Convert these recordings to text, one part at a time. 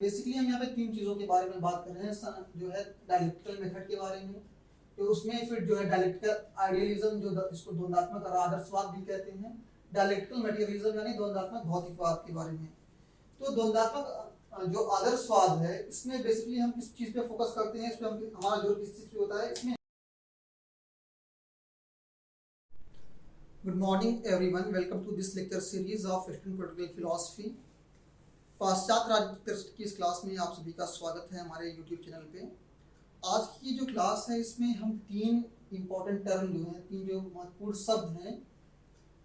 Basically हम यहाँ पे तीन चीज़ों के बारे में बात कर रहे हैं, जो है डायलेक्टिकल मेथड के बारे में, तो उसमें फिर जो है डायलेक्टिकल आइडियलिज्म जो इसको द्वंद्वात्मक और आदर्शवाद भी कहते हैं, डायलेक्टिकल मटेरियलिज्म यानी द्वंद्वात्मक भौतिकवाद के बारे में। तो द्वंद्वात्मक जो आदर्शवाद है इसमें बेसिकली हम किस चीज़ पे फोकस करते हैं, इसमें हमारा जोर किस चीज़ पे होता है इसमें। Good morning everyone, welcome to this lecture series of western political philosophy. पाश्चात्य राजनीतिक की इस क्लास में आप सभी का स्वागत है हमारे यूट्यूब चैनल पे। आज की जो क्लास है इसमें हम तीन इम्पोर्टेंट टर्म जो हैं, तीन जो महत्वपूर्ण शब्द हैं,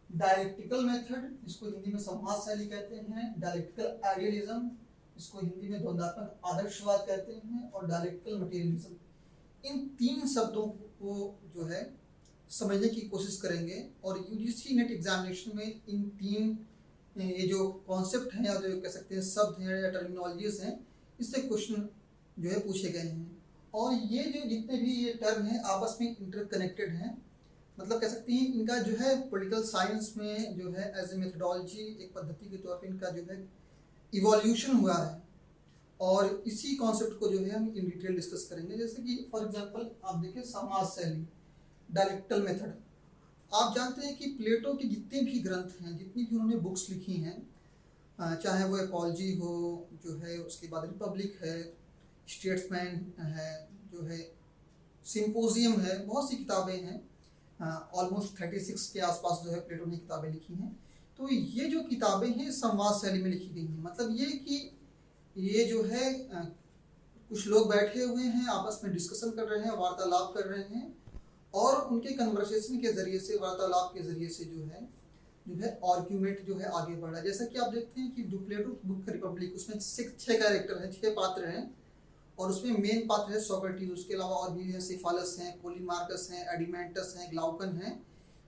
डायलेक्टिकल मेथड जिसको हिंदी में संवाद शैली कहते हैं, डायलेक्टिकल आइडियलिज्म जिसको हिंदी में द्वंद्वात्मक आदर्शवाद कहते हैं, और डायलेक्टिकल मटेरियलिज्म, इन तीन शब्दों को जो है समझने की कोशिश करेंगे। और यूजीसी नेट एग्जामिनेशन में इन तीन ये जो कॉन्सेप्ट हैं या जो कह सकते हैं शब्द हैं या टर्मिनोलॉजीज हैं, इससे क्वेश्चन जो है पूछे गए हैं। और ये जो जितने भी ये टर्म हैं आपस में इंटरकनेक्टेड हैं, मतलब कह सकते हैं इनका जो है पॉलिटिकल साइंस में जो है एज ए मेथडोलॉजी एक पद्धति के तौर पे इनका जो है इवोल्यूशन हुआ है। और इसी कॉन्सेप्ट को जो है हम इन डिटेल डिस्कस करेंगे। जैसे कि फॉर एग्जांपल आप देखिए समाज शैली, डायलेक्टिकल मेथड। आप जानते हैं कि प्लेटो के जितने भी ग्रंथ हैं, जितनी भी उन्होंने बुक्स लिखी हैं, चाहे वो अपॉलजी हो, जो है उसके बाद रिपब्लिक है, स्टेट्समैन है, जो है सिंपोजियम है, बहुत सी किताबें हैं, ऑलमोस्ट 36 के आसपास जो है प्लेटो ने किताबें लिखी हैं। तो ये जो किताबें हैं संवाद शैली में लिखी गई हैं। मतलब ये कि ये जो है कुछ लोग बैठे हुए हैं, आपस में डिस्कशन कर रहे हैं, वार्तालाप कर रहे हैं, और उनके कन्वर्सेशन के जरिए से, वार्तालाप के जरिए से जो है आर्ग्यूमेंट जो है आगे बढ़ा। जैसा कि आप देखते हैं कि प्लेटो की बुक रिपब्लिक, उसमें 6 कैरेक्टर हैं, 6 पात्र हैं, और उसमें मेन पात्र है सोक्रेटिस। उसके अलावा और भी है, सिफालस हैं, पोलीमार्कस हैं, एडिमेंटस हैं, ग्लाउकन हैं।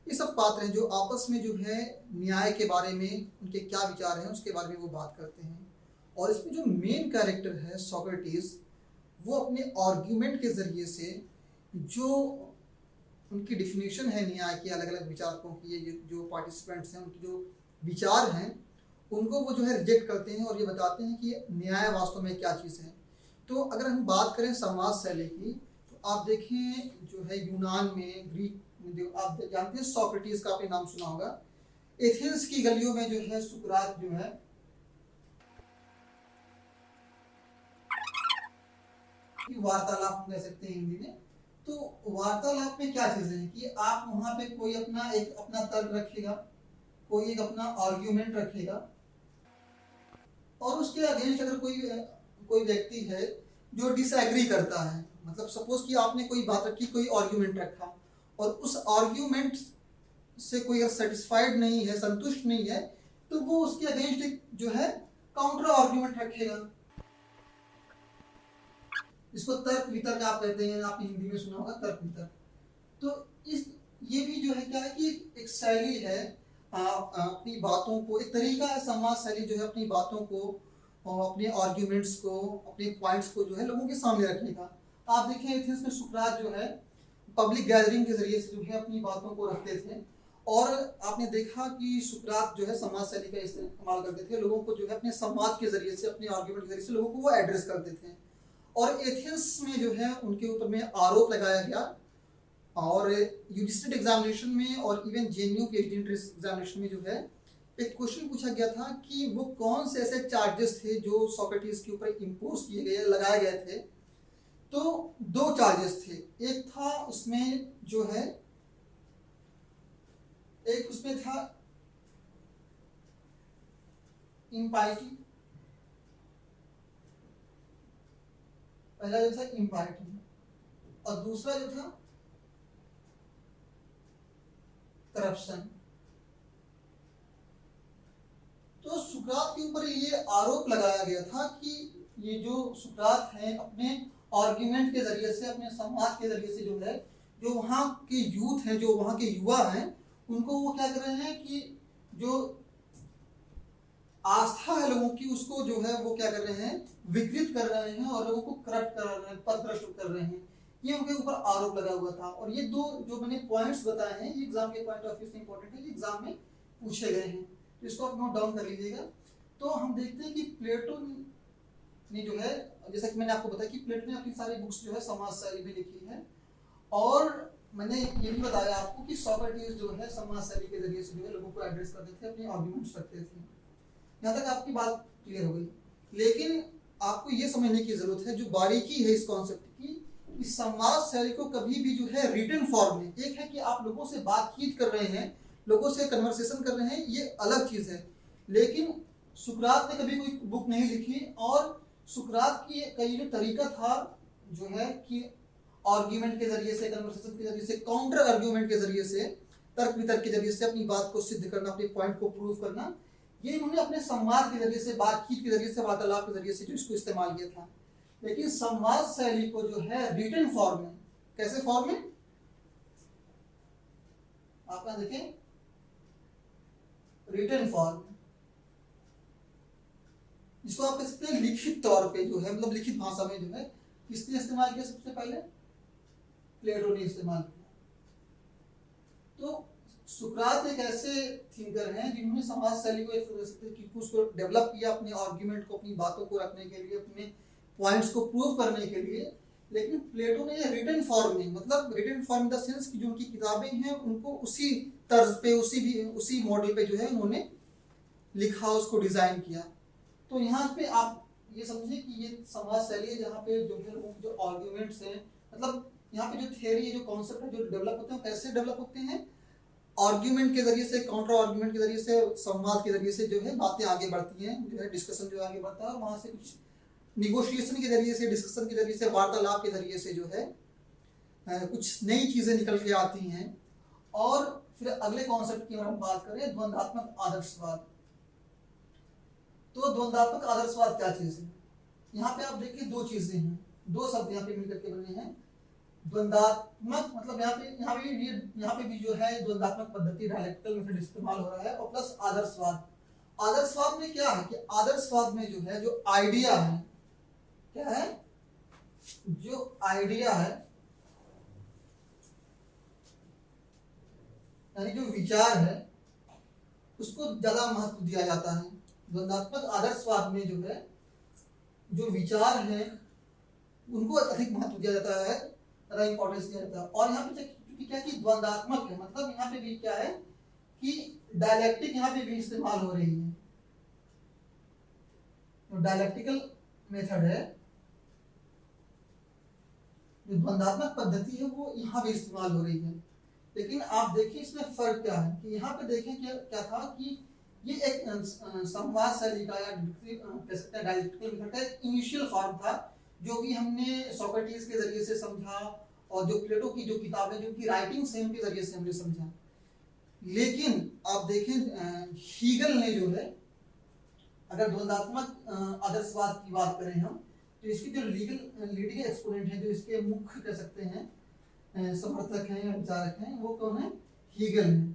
ये सब पात्र हैं जो आपस में जो है न्याय के बारे में उनके क्या विचार हैं उसके बारे में वो बात करते हैं। और इसमें जो मेन कैरेक्टर है सोक्रेटिस, वो अपने आर्ग्यूमेंट के जरिए से जो उनकी डिफिनेशन है न्याय की, अलग अलग विचारकों की, ये जो पार्टिसिपेंट्स हैं उनके जो विचार हैं उनको वो जो है रिजेक्ट करते हैं और ये बताते हैं कि न्याय वास्तव में क्या चीज़ है। तो अगर हम बात करें समाज शैली की, तो आप देखें जो है यूनान में, ग्रीक में, जो आप जानते हैं सोक्रेटिस का आपने नाम सुना होगा। एथेंस की गलियों में जो है सुकरात जो है वार्तालाप कह सकते हैं हिंदी में। तो वार्तालाप में क्या चीजें हैं कि आप वहां पे कोई अपना तर्क रखेगा, कोई एक अपना आर्ग्यूमेंट रखेगा, और उसके अगेंस्ट अगर कोई व्यक्ति है जो डिसएग्री करता है, मतलब सपोज कि आपने कोई बात रखी, कोई आर्ग्यूमेंट रखा, और उस आर्ग्यूमेंट से कोई अगर सेटिस्फाइड नहीं है, संतुष्ट नहीं है, तो वो उसके अगेंस्ट जो है काउंटर आर्ग्यूमेंट रखेगा। इसको तर्क वितर्क आप कहते हैं, आपने हिंदी में सुना होगा तर्क वितर्क। तो ये भी जो है क्या है कि एक शैली है, अपनी बातों को, एक तरीका है संवाद शैली जो है अपनी बातों को, अपने आर्ग्यूमेंट्स को, अपने पॉइंट्स को जो है लोगों के सामने रखने का। आप देखें एथेंस में सुकरात जो है पब्लिक गैदरिंग के जरिए से जो है अपनी बातों को रखते थे, और आपने देखा कि सुकरात जो है समाज शैली का इस्तेमाल करते थे, लोगों को जो है अपने संवाद के जरिए से, अपने आर्ग्यूमेंट के जरिए से लोगों को वो एड्रेस करते थे। और एथेंस में जो है उनके ऊपर में आरोप लगाया गया, और यूजीसी एग्जामिनेशन में और इवन जेएनयू के एग्जामिनेशन में जो है एक क्वेश्चन पूछा गया था कि वो कौन से ऐसे चार्जेस थे जो सोक्रेटिस के ऊपर इम्पोज किए गए, लगाए गए थे। तो 2 चार्जेस थे। एक था उसमें जो है, एक उसमें था इम्पाइटी, पहला जो था इम्पाइटी, और दूसरा जो था करप्शन। तो सुकरात के ऊपर ये आरोप लगाया गया था कि ये जो सुकरात हैं अपने आर्ग्यूमेंट के जरिए से, अपने संवाद के जरिए से जो है, जो वहाँ के यूथ हैं, जो वहाँ के युवा हैं, उनको वो क्या कर रहे हैं कि जो आस्था है लोगों की उसको जो है वो क्या कर रहे हैं, विकृत कर रहे हैं, और लोगों को करप्ट कर रहे हैं, पथभ्रष्ट कर रहे हैं। ये उनके ऊपर आरोप लगा हुआ था। और ये 2 जो मैंने पॉइंट्स बताए हैं, ये एग्जाम के पॉइंट ऑफ व्यू से इंपॉर्टेंट है, ये एग्जाम में पूछे गए हैं, तो इसको आप नोट डाउन कर लीजिएगा। तो हम देखते हैं कि प्लेटो ने जो है, जैसा कि मैंने आपको बताया कि प्लेटो ने अपनी सारी बुक्स जो है समाज शैली में लिखी है। और मैंने ये भी बताया आपको कि सोक्रेटिस जो है समाज शैली के जरिए से जो है लोगों को एड्रेस करते थे, अपने आर्गुमेंट्स रखते थे। यहाँ तक आपकी बात क्लियर हो गई। लेकिन आपको ये समझने की जरूरत है, जो बारीकी है इस कॉन्सेप्ट की, कि समाज शैली को कभी भी जो है रिटन फॉर्म में, एक है कि आप लोगों से बातचीत कर रहे हैं, लोगों से कन्वर्सेशन कर रहे हैं, ये अलग चीज है। लेकिन सुकरात ने कभी कोई बुक नहीं लिखी, और सुकरात की का ये जो तरीका था जो है कि आर्ग्यूमेंट के जरिए से, कन्वर्सेशन के जरिए से, काउंटर आर्ग्यूमेंट के जरिए से, तर्क वितर्क के जरिए से अपनी बात को सिद्ध करना, अपने पॉइंट को प्रूव करना, ये इन्होंने अपने संवाद के जरिए से, बातचीत के जरिए से, वार्तालाप के जरिए से जो इसको इस्तेमाल किया था। लेकिन संवाद शैली को जो है रिटन फॉर्म में, कैसे फॉर्म में, आप यहां देखें, रिटन फॉर्म, इसको आप कह सकते हैं लिखित तौर पे जो है, मतलब लिखित भाषा में जो है, किसने इस्तेमाल किया सबसे पहले? प्लेटो ने इस्तेमाल किया। तो सुकरात एक ऐसे थिंकर हैं जिन्होंने समाज शैली को एक तरह से उसको डेवलप किया, अपने आर्ग्यूमेंट को, अपनी बातों को रखने के लिए, अपने पॉइंट्स को प्रूव करने के लिए। लेकिन प्लेटो ने ये रिटन फॉर्म में, मतलब written form in the sense कि जो उनकी किताबें हैं उनको उसी तर्ज पे, उसी मॉडल पे जो है उन्होंने लिखा, उसको डिजाइन किया। तो यहाँ पे आप ये समझिए कि ये समाज शैली है जहाँ पे जो है जो आर्ग्यूमेंट्स हैं, मतलब यहाँ पे जो थियरी, जो कॉन्सेप्ट है, जो डेवलप होते हैं, कैसे डेवलप होते हैं? आर्ग्यूमेंट के जरिए से, काउंटर आर्ग्यूमेंट के जरिए से, संवाद के जरिए से जो है बातें आगे बढ़ती हैं, जो है डिस्कशन जो आगे बढ़ता है, और वहां से कुछ निगोशिएशन के जरिए से, डिस्कशन के जरिए से, वार्तालाप के जरिए से जो है कुछ नई चीजें निकल के आती हैं। और फिर अगले कॉन्सेप्ट की हम बात करें, द्वंद्वात्मक आदर्शवाद। तो द्वंद्वात्मक आदर्शवाद क्या चीज है? यहाँ पे आप देखिए दो चीजें हैं, दो शब्द यहाँ पे मिलकर के बने हैं। द्वंद्वात्मक मतलब यहाँ पे भी जो है द्वंद्वात्मक पद्धति, डायलेक्टिकल मेथड इस्तेमाल हो रहा है, और प्लस आदर्शवाद। आदर्शवाद में क्या है कि आदर्शवाद में जो है, जो आइडिया है, क्या है? जो आइडिया है, यानी जो विचार है, उसको ज्यादा महत्व दिया जाता है। द्वंद्वात्मक आदर्शवाद में जो है, जो विचार है उनको अधिक महत्व दिया जाता है, ज्यादा इंपॉर्टेंस दिया जाता है। और यहाँ पे क्योंकि क्या कि द्वंद्वात्मक है, मतलब यहाँ पे भी क्या है कि डायलेक्टिक यहाँ पे भी इस्तेमाल हो रही है। जो डायलेक्टिकल मेथड है, जो द्वंद्वात्मक पद्धति है, वो यहाँ भी इस्तेमाल हो रही है। लेकिन आप देखिए इसमें फर्क क्या है कि यहाँ पे देखें क्या था कि ये एक संवाद शैली का, या कह सकते हैं डायलेक्टिकल मेथड का एक इनिशियल फॉर्म था, जो कि हमने सोक्रेटिस के जरिए से समझा, और जो प्लेटो की जो किताबें, जो कि राइटिंग से उनके जरिए से हमने समझा। लेकिन आप देखें हीगल ने जो है, अगर द्वंद्वात्मक आदर्शवाद की बात करें हम, तो इसकी जो लीडिंग एक्सपोनेंट है, जो इसके मुख्य कह सकते हैं समर्थक हैं या विचारक हैं, वो कौन है? हीगल है।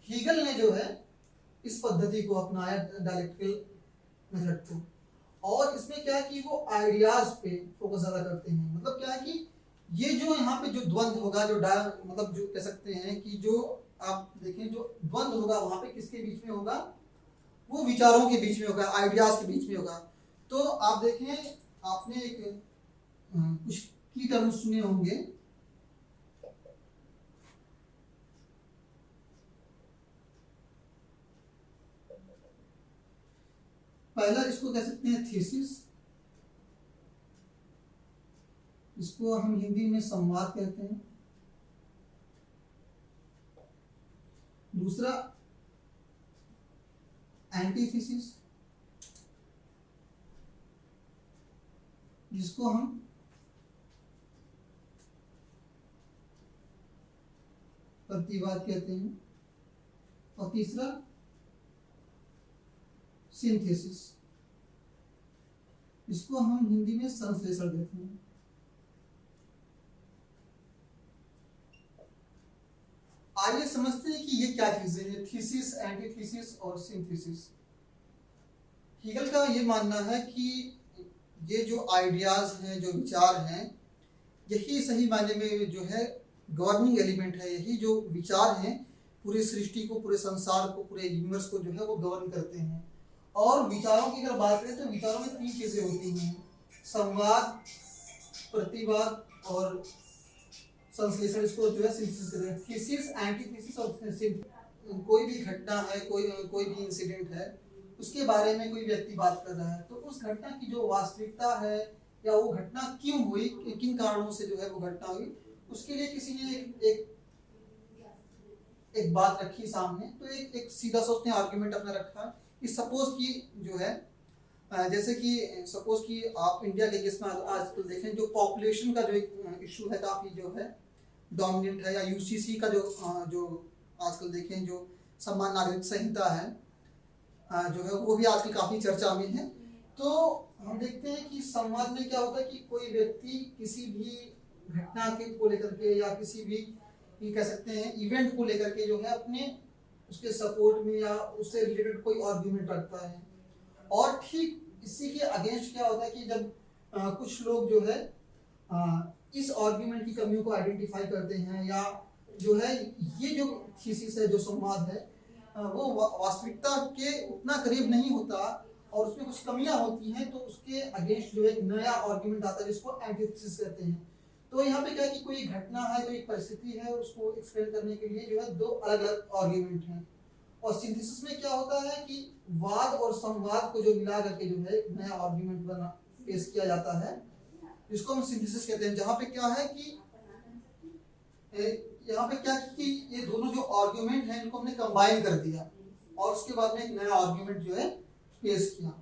हीगल ने जो है इस पद्धति को अपनाया, डायलेक्टिकल मेथड को। और इसमें क्या है कि वो आइडियाज पे फोकस ज्यादा करते हैं। मतलब क्या है कि ये जो यहाँ पे जो द्वंद्व होगा, जो मतलब जो कह सकते हैं कि जो आप देखें जो द्वंद्व होगा वहां पे किसके बीच में होगा? वो विचारों के बीच में होगा, आइडियाज के बीच में होगा। तो आप देखें, आपने एक कुछ की टर्म सुने होंगे, पहला इसको कह सकते हैं थीसिस, इसको हम हिंदी में संवाद कहते हैं। दूसरा एंटीथीसिस, जिसको हम प्रतिवाद कहते हैं। और तीसरा सिंथेसिस, इसको हम हिंदी में संश्लेषण कहते हैं। आइए समझते हैं कि ये क्या चीजें हैं, थीसिस, एंटीथीसिस और सिंथेसिस। हीगल का ये मानना है कि ये जो आइडियाज हैं, जो विचार हैं, यही सही मायने में जो है गवर्निंग एलिमेंट है। यही जो विचार हैं पूरी सृष्टि को, पूरे संसार को, पूरे यूनिवर्स को जो है वो गवर्न करते हैं। और विचारों की अगर बात करें तो विचारों में तीन चीजें होती हैं, संवाद, प्रतिवाद और संश्लेषण। इसको जो है सिंथेसिस कहते हैं। थीसिस, एंटीथीसिस और कोई भी घटना है, कोई भी इंसिडेंट है, उसके बारे में कोई व्यक्ति बात कर रहा है, तो उस घटना की जो वास्तविकता है या वो घटना क्यों हुई, किन कारणों से जो है वो घटना हुई, उसके लिए किसी ने एक बात रखी सामने। तो एक सीधा सा उसने आर्ग्यूमेंट अपना रखा कि सपोज कि जो है जैसे कि सपोज कि आप इंडिया के केस में आजकल देखें, जो पॉपुलेशन का जो एक इशू है काफी जो है डोमिनेंट है, या यूसीसी का जो आजकल देखें जो समान नागरिक संहिता है जो है वो भी आजकल काफी चर्चा में है। तो हम देखते हैं कि संवाद में क्या होता है कि कोई व्यक्ति किसी भी घटना को लेकर के या किसी भी कह सकते हैं इवेंट को लेकर के जो है अपने उसके सपोर्ट में या उससे रिलेटेड कोई आर्गुमेंट रखता है। और ठीक इसी के अगेंस्ट क्या होता है कि जब कुछ लोग जो है इस आर्गुमेंट की कमियों को आइडेंटिफाई करते हैं, या जो है ये जो थीसिस है, जो संवाद है, वो वास्तविकता के उतना करीब नहीं होता और उसमें कुछ कमियां होती हैं, तो उसके अगेंस्ट जो है एक नया आर्गुमेंट आता है जिसको एंटीथेसिस कहते हैं। तो यहाँ पे क्या है कि कोई घटना है, कोई परिस्थिति है, उसको एक्सप्लेन करने के लिए जो है दो अलग अलग आर्गुमेंट हैं। और सिंथेसिस में क्या होता है कि वाद और संवाद को जो मिला करके जो है नया आर्गुमेंट बना पेश किया जाता है, जिसको हम सिंथेसिस कहते हैं। जहाँ पे क्या है कि यहाँ पे क्या कि ये दोनों जो आर्गुमेंट हैं इनको हमने कंबाइन कर दिया और उसके बाद में एक नया आर्गुमेंट जो है पेश किया।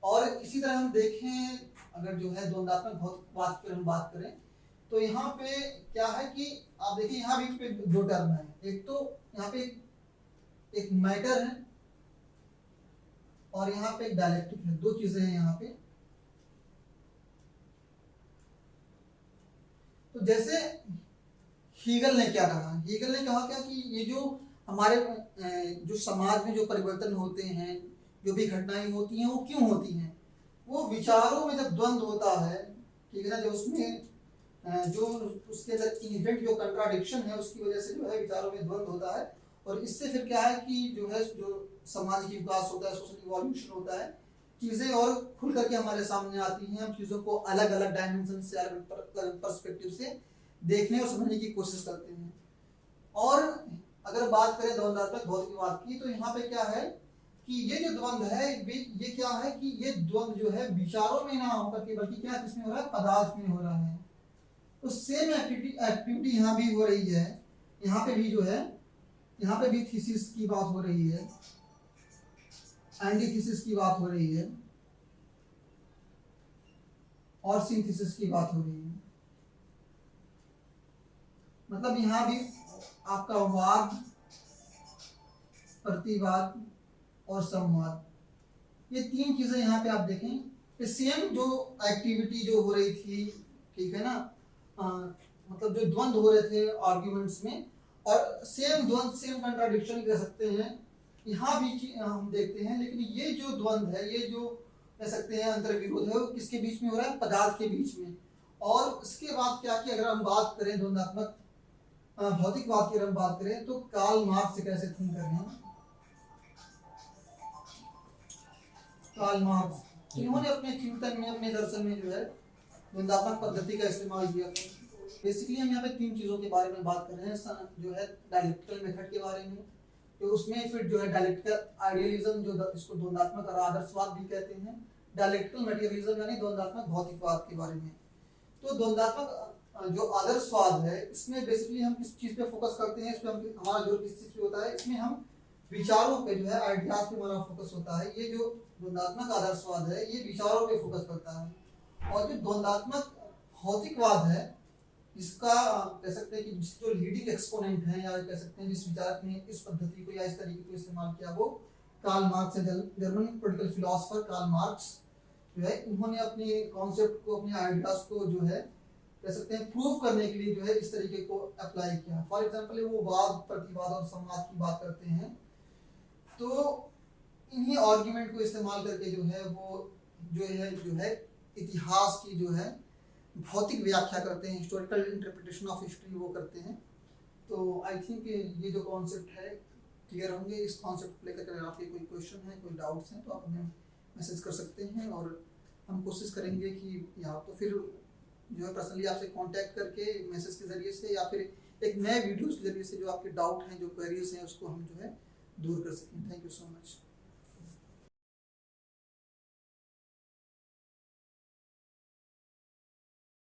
और इसी तरह हम देखें अगर जो है द्वंद्वात्मक भौतिकवाद की हम बात करें तो यहाँ पे क्या है कि आप देखिए यहाँ बीच पे दो टर्म है, एक तो यहाँ पे एक मैटर है और यहाँ पे एक डायलेक्ट्रिक है, दो चीजें हैं यहाँ पे। तो जैसे हीगल ने क्या कहा, हीगल ने कहा क्या कि ये जो हमारे जो समाज में जो परिवर्तन होते हैं, जो भी घटनाएं होती हैं, वो क्यों होती हैं, वो विचारों में जब द्वंद्व होता है, ठीक है ना, जो उसमें जो उसके अंदर इनहेरेंट जो कंट्राडिक्शन है उसकी वजह से जो है विचारों में द्वंद्व होता है। और इससे फिर क्या है कि जो है जो समाज की विकास होता है, सोशल इवोल्यूशन होता है, चीजें और खुल करके हमारे सामने आती हैं, हम चीजों को अलग अलग डायमेंशन से, अलग पर्सपेक्टिव से देखने और समझने की कोशिश करते हैं। और अगर बात करें द्वंद्वात्मक भौतिकवाद की तो यहाँ पे क्या है कि ये जो द्वंद्व है ये क्या है कि ये द्वंद्व जो है विचारों में ना होकर के बल्कि क्या किसमें हो रहा है, पदार्थ में हो रहा है। तो सेम एक्टिविटी यहाँ भी हो रही है, यहाँ पे भी जो है यहाँ पे भी थीसिस की बात हो रही है, एंटीथीसिस की बात हो रही है और सिंथेसिस की बात हो रही है। मतलब यहाँ भी आपका वाद, प्रतिवाद और संवाद, ये तीन चीजें यहाँ पे आप देखें सेम जो एक्टिविटी जो हो रही थी, ठीक है ना, मतलब जो द्वंद्व हो रहे थे आर्ग्यूमेंट्स में, और सेम द्वंद्व सेम कंट्राडिक्शन कह सकते हैं यहाँ भी हम देखते हैं। लेकिन ये जो द्वंद्व है, ये जो कह सकते हैं अंतर्विरोध है, वो किसके बीच में हो रहा है, पदार्थ के बीच में। और इसके बाद क्या कि अगर हम बात करें द्वंद्वात्मक भौतिकवाद की अगर हम बात करें तो कार्ल मार्क्स कैसे थिंक कर रहे हैं। कार्ल मार्क्स इन्होंने अपने चिंतन में, अपने दर्शन में जो है द्वंद्वात्मक पद्धति का इस्तेमाल किया था। बेसिकली हम यहाँ पे तीन चीजों के बारे में बात कर रहे हैं, जो है डायलेक्टिकल मेथड के बारे में, तो उसमें फिर जो है डायलेक्टिकल आइडियलिज्म जो इसको द्वंद्वात्मक और आदर्शवाद भी कहते हैं, डायलेक्टिकल मटेरियलिज्म यानी द्वंद्वात्मक भौतिकवाद के बारे में। तो द्वंद्वात्मक जो आदर्शवाद है इसमें बेसिकली हम किस चीज पे फोकस करते हैं, इसमें हमारा जोर किस चीज पे होता है, इसमें हम विचारों पे जो है आइडियाज पे हमारा फोकस होता है। ये जो द्वंद्वात्मक आदर्शवाद है ये विचारों पे फोकस करता है। और जो द्वंद्वात्मक भौतिकवाद है इसका कह सकते हैं कि जो लीडिंग एक्सपोनेंट है, या कह सकते हैं जिस विचारक ने इस पद्धति को या इस तरीके को इस्तेमाल किया, वो कार्ल मार्क्स है, German political philosopher Karl Marx जो है, इन्होंने अपने कॉन्सेप्ट को, अपने आइडियाज को जो है कह सकते हैं प्रूव करने के लिए जो है इस तरीके को अप्लाई किया। फॉर एग्जांपल वो वाद, प्रतिवाद और संवाद की बात करते हैं, तो इन्हीं आर्गुमेंट को इस्तेमाल करके जो है वो जो है इतिहास की जो है भौतिक व्याख्या करते हैं, हिस्टोरिकल इंटरप्रिटेशन ऑफ हिस्ट्री वो करते हैं। तो आई थिंक ये जो कॉन्सेप्ट है क्लियर होंगे इस कॉन्सेप्ट को लेकर। अगर आपके कोई क्वेश्चन है, कोई डाउट्स हैं, तो आप हमें मैसेज कर सकते हैं और हम कोशिश करेंगे कि या तो फिर जो है पर्सनली आपसे कांटेक्ट करके मैसेज के ज़रिए से या फिर एक नए वीडियोस के ज़रिए से जो आपके डाउट हैं, जो क्वेरीज हैं, उसको हम जो है दूर कर सकें। Thank you so much.